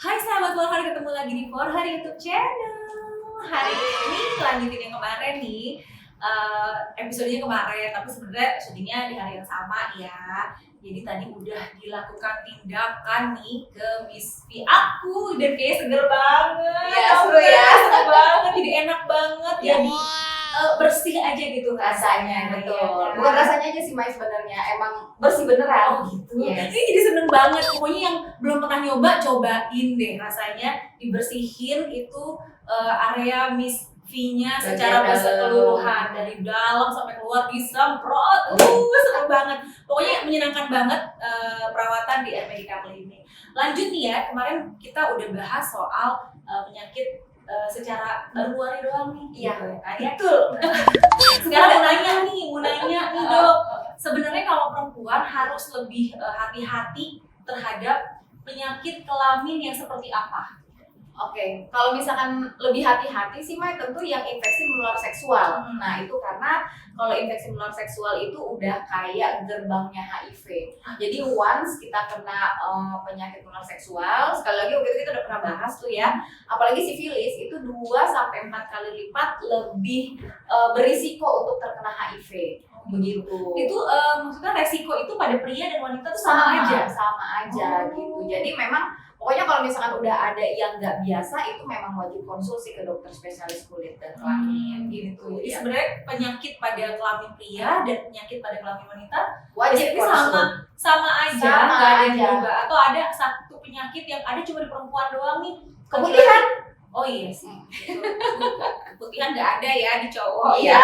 Hai sahabat For Hari, ketemu lagi di For Hari YouTube channel. Hari ini lanjutin yang kemarin nih, episodenya kemarin, tapi sebenarnya syutingnya di hari yang sama ya. Jadi tadi udah dilakukan tindakan nih ke Miss V aku dan kayak seger banget. Iya, seru ya. Seru banget, jadi enak banget. Iya. Jadi bersih aja gitu Rasanya betul. ya kan? Bukan rasanya aja sih Mai sebenarnya, emang bersih beneran. Oh gitu. Yes. Ini jadi seneng banget. Pokoknya yang belum pernah nyoba, cobain deh rasanya. Dibersihin itu area Miss V-nya secara Bagian keseluruhan, dari dalam sampai keluar disemprot. Seru banget. Pokoknya menyenangkan banget perawatan di Medica Clinic. Lanjut nih ya, kemarin kita udah bahas soal penyakit secara luar doang nih. Iya, gitu ya. Betul. Sekarang mau nanya nih dok. Sebenarnya kalau perempuan harus lebih hati-hati terhadap penyakit kelamin yang seperti apa? Oke, kalau misalkan lebih hati-hati sih Mai, tentu yang infeksi menular seksual. Nah itu karena kalau infeksi menular seksual itu udah kayak gerbangnya HIV. Jadi once kita kena penyakit menular seksual, sekali lagi waktu itu kita udah pernah bahas tuh ya, apalagi sifilis itu 2-4 kali lipat lebih berisiko untuk terkena HIV. Begitu. Itu maksudnya resiko itu pada pria dan wanita tuh sama aja? Sama aja gitu. Jadi memang pokoknya kalau misalkan udah ada yang nggak biasa itu memang wajib konsultasi ke dokter spesialis kulit dan kelamin gitu. Jadi Ya. sebenarnya penyakit pada kelamin pria dan penyakit pada kelamin wanita Wajib ini konsul. sama aja, Sama nggak ada yang aja. berubah. Atau ada satu penyakit yang ada cuma di perempuan doang nih. Keputihan? Oh iya sih. Keputihan nggak ada ya di cowok. Iya.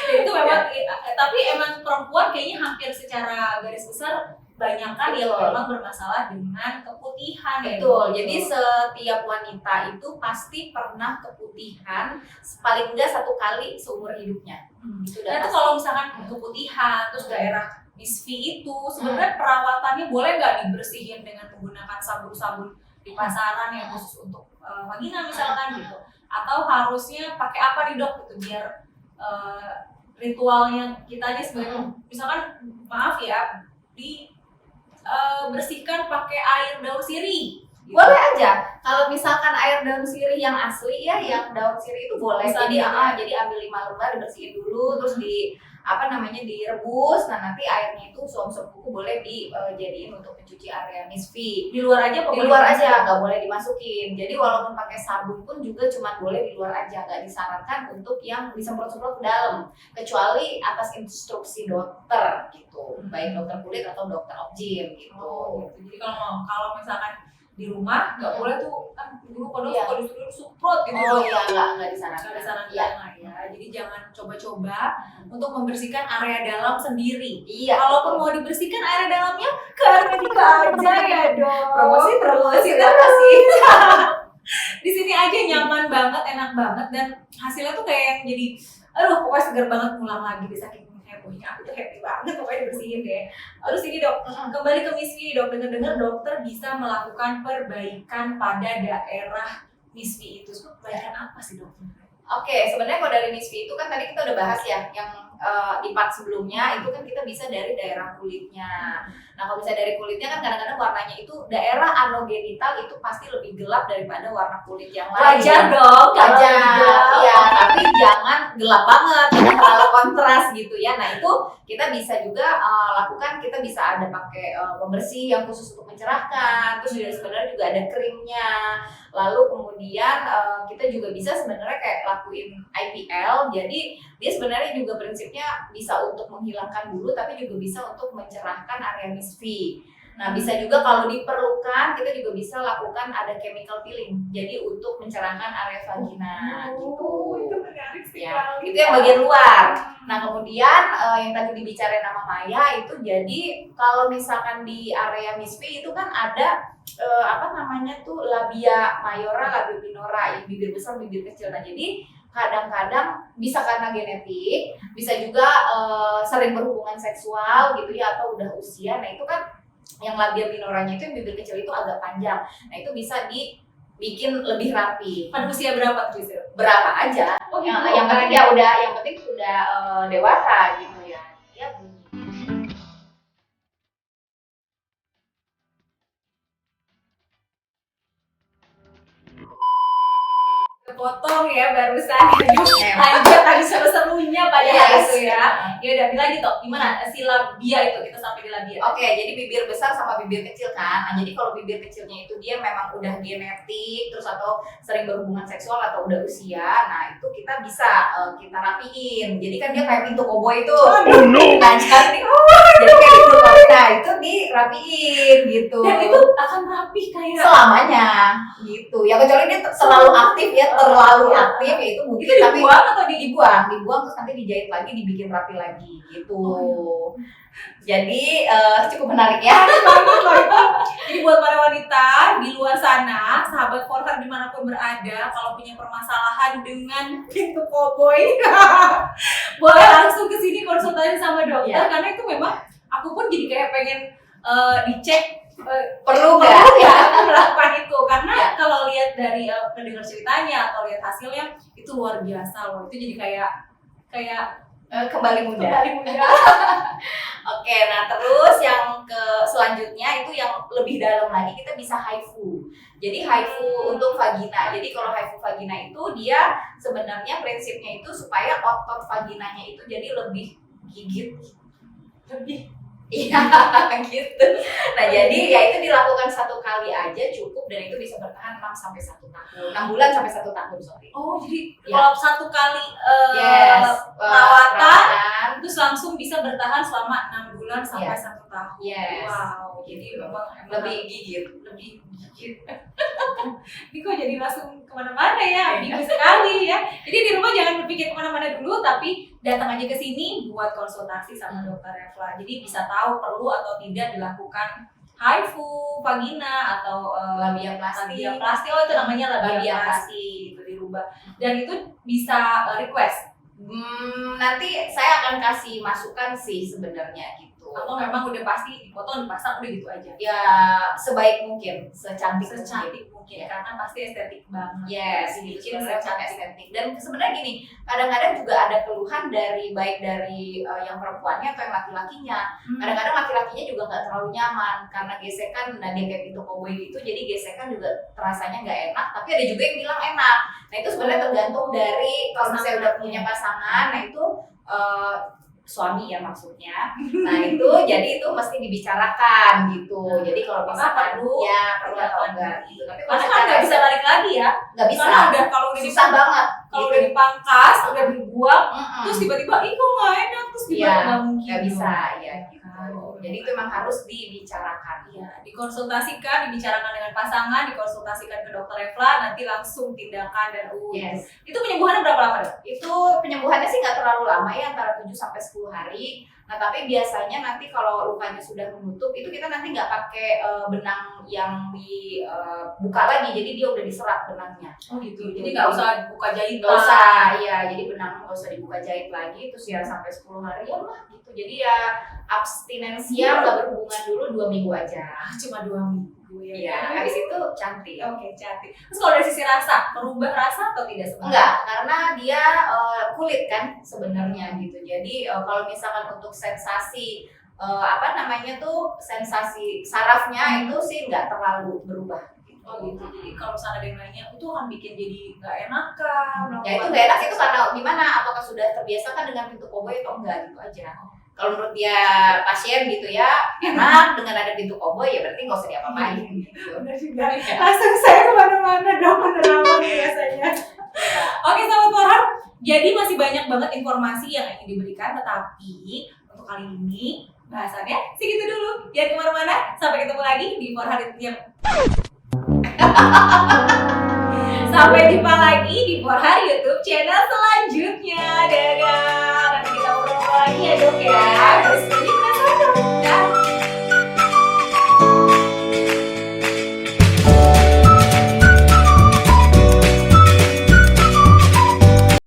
Itu memang, tapi emang perempuan kayaknya hampir secara garis besar banyak kan yang Betul. memang bermasalah dengan keputihan. Betul. Ya, Jadi setiap wanita itu pasti pernah keputihan paling enggak 1 kali seumur hidupnya. Itu udah Nah itu pasti. kalau misalkan keputihan terus daerah Miss V itu sebenarnya perawatannya boleh nggak dibersihin dengan menggunakan sabun-sabun di pasaran yang khusus untuk vagina misalkan gitu, atau harusnya pakai apa nih dok gitu biar ritualnya kita aja sebenarnya misalkan maaf ya bersihkan pakai air daun sirih gitu. Boleh aja. Kalau misalkan air daun sirih yang asli ya, yang daun sirih itu boleh. Bisa Jadi ambil 5 lembar, dibersihin dulu, terus direbus. Nah nanti airnya itu suam-suam kuku boleh dijadiin untuk mencuci area Miss V. Di luar aja apa Di boleh luar dimasukin? aja, nggak boleh dimasukin. Jadi walaupun pakai sabun pun juga cuma boleh di luar aja, nggak disarankan untuk yang disemprot-semprot ke dalam, kecuali atas instruksi dokter gitu, baik dokter kulit atau dokter obgyn gitu. Oh, gitu. Jadi kalau misalkan di rumah nggak boleh tuh kan dulu kalau Iya. suka disuruh semprot gitu. Oh iya, nggak Nggak disarankan. disarankan Iya. lah ya. Jadi jangan coba-coba untuk membersihkan area dalam sendiri. Iya. Kalaupun mau dibersihkan area dalamnya ke Medica aja ya dong. Promosi terus. Terima kasih. Di sini aja nyaman banget, enak banget dan hasilnya tuh kayak yang jadi aduh pokoknya segar banget ngulang lagi di saking hebohnya. Aku tuh happy banget pokoknya dibersihin deh. Terus ini dok, kembali ke Miss V dok, dengar dokter bisa melakukan perbaikan pada daerah Miss V itu. Perbaikan apa sih dok? Oke, sebenarnya kalau dari Miss V itu kan tadi kita udah bahas ya, yang di part sebelumnya itu kan kita bisa dari daerah kulitnya. Nah kalau bisa dari kulitnya kan kadang-kadang warnanya itu daerah anogenital itu pasti lebih gelap daripada warna kulit yang lain. Wajar dong, kalau Wajar, lebih gelap. iya, tapi jangan gelap banget, jangan terlalu kontras gitu ya. Nah itu kita bisa juga lakukan, kita bisa ada pakai pembersih yang khusus untuk mencerahkan, terus juga sebenarnya juga ada krimnya. Lalu kemudian kita juga bisa sebenarnya kayak lakuin IPL, jadi dia sebenarnya juga prinsipnya bisa untuk menghilangkan bulu, tapi juga bisa untuk mencerahkan area Miss V. Nah bisa juga kalau diperlukan kita juga bisa lakukan ada chemical peeling, jadi untuk mencerahkan area vagina gitu. Itu menarik sekali. Ya, itu yang bagian luar. Nah kemudian yang tadi dibicarain sama Maya itu jadi kalau misalkan di area Miss V itu kan ada labia mayora, labia minora, yang bibir besar, bibir kecil. Nah jadi kadang-kadang bisa karena genetik, bisa juga sering berhubungan seksual gitu ya, atau udah usia. Nah itu kan yang labia minoranya itu yang bibir kecil itu agak panjang. Nah itu bisa dibikin lebih rapi. Pada usia berapa tuh? Berapa aja. Oh, gitu. Yang penting sudah dewasa gitu ya. Ya kepotong ya barusan. Lanjut tadi seru-serunya pada itu ya. Ya udah dilanjut toh. Gimana si labia itu, kita sampai di labia. Oke, jadi bibir besar sama bibir kecil kan. Nah, jadi kalau bibir kecilnya itu dia memang udah genetik, terus atau sering berhubungan seksual atau udah usia. Nah, itu kita bisa kita rapiin. Jadi kan dia kayak pintu koboi itu. Nah, jadi kayak pintu koboi. Nah, itu dirapiin gitu. Dan itu akan rapih kayak selamanya gitu. Ya kecuali dia terlalu aktif ya, terlalu aktif ya itu mungkin, itu tapi dibuang atau dibuang terus nanti dijahit lagi, dibikin rapi lagi gitu. Jadi cukup menarik ya. Jadi buat para wanita di luar sana, sahabat Forhar dimanapun berada, kalau punya permasalahan dengan pintu koboi, boleh langsung ke sini konsultasi sama dokter, karena itu memang aku pun jadi kayak pengen dicek perlu nggak ya melakukan itu, karena kalau lihat dari pendengar ceritanya atau lihat hasilnya itu luar biasa loh. Itu jadi kayak kembali muda. muda. Oke, nah terus yang ke selanjutnya itu yang lebih dalam lagi, kita bisa HIFU. Jadi HIFU untuk vagina. Jadi kalau HIFU vagina itu dia sebenarnya prinsipnya itu supaya otot vaginanya itu jadi lebih gigit, iya gitu. Nah jadi ya itu dilakukan 1 kali aja cukup, dan itu bisa bertahan 6 sampai 1 tahun, 6 bulan sampai 1 tahun, sorry. Oh, jadi Ya. kalau 1 kali perawatan terus langsung bisa bertahan selama 6 bulan sampai 1 tahun. Yes. Wow, jadi memang lebih gigit. Ini kok jadi langsung kemana-mana ya, bingung sekali ya. Jadi di rumah jangan berpikir kemana-mana dulu, tapi datang aja ke sini buat konsultasi sama dokter Evla. Jadi bisa tahu perlu atau tidak dilakukan HIFU vagina atau Labiaplasti. Oh itu namanya labiaplasti, itu dirubah. Dan itu bisa request. Nanti saya akan kasih masukan sih sebenarnya gitu. Atau memang udah pasti dipotong, dipasang, udah gitu aja. Ya sebaik mungkin, secantik mungkin, karena pasti estetik banget. Yes, bikin secara estetik. Dan sebenarnya gini, kadang-kadang juga ada keluhan dari baik dari yang perempuannya atau yang laki-lakinya. Kadang-kadang laki-lakinya juga nggak terlalu nyaman karena gesekan, nah dia kayak pintu koboi gitu, jadi gesekan juga terasanya nggak enak. Tapi ada juga yang bilang enak. Nah itu sebenarnya tergantung dari kalau misalnya udah punya pasangan, nah itu suami ya maksudnya. Nah itu jadi itu mesti dibicarakan gitu. Jadi kalau misalkan ya perlu atau enggak gitu. Tapi kalau kan nggak bisa balik lagi ya. Nggak bisa. Karena udah kalau udah susah banget. Kalau udah dipangkas, udah dibuang, terus terus tiba-tiba ih kok nggak enak, terus tiba-tiba nggak mungkin. nggak bisa ya gitu. Jadi itu memang harus dibicarakan. Ya, dikonsultasikan, dibicarakan dengan pasangan, dikonsultasikan ke dokter Evla, nanti langsung tindakan dan Yes. Itu penyembuhannya berapa lama dok? Itu penyembuhannya sih nggak terlalu lama ya, antara 7 sampai 10 hari. Nah tapi biasanya nanti kalau lukanya sudah menutup itu kita nanti nggak pakai benang yang dibuka lagi, jadi dia udah diserap benangnya. Oh gitu. Jadi nggak usah buka jahitan. Nggak usah, iya. Jadi benang nggak usah dibuka jahit lagi, terus ya sampai 10 hari ya lah gitu. Jadi ya abstinensia nggak berhubungan dulu 2 minggu aja. Cuma 2 minggu ya. Iya, habis itu cantik. Oke, cantik. Terus kalau dari sisi rasa, merubah rasa atau tidak sebenarnya? Enggak, karena dia kulit kan sebenarnya gitu. Jadi kalau misalkan untuk sensasi sensasi sarafnya itu sih nggak terlalu berubah. Oh gitu. Jadi kalau misalnya ada yang nanya, itu akan bikin jadi nggak enakan. Ya itu nggak enak itu karena gimana? Apakah sudah terbiasa kan dengan pintu koboi atau enggak gitu aja. Kalau menurut dia pasien gitu ya enak dengan ada pintu koboi, ya berarti nggak usah diapa-apain. Gitu. Benar juga. Langsung saya kemana-mana dong penerapan biasanya. Oke sahabat Forhar, jadi masih banyak banget informasi yang ingin diberikan, tetapi untuk kali ini bahasannya segitu dulu. Jangan kemana-mana, sampai ketemu lagi di Forhar yang sampai jumpa lagi di Forhar YouTube channel selanjutnya. Dadah. Nanti kita ngobrol lagi ya dok ya.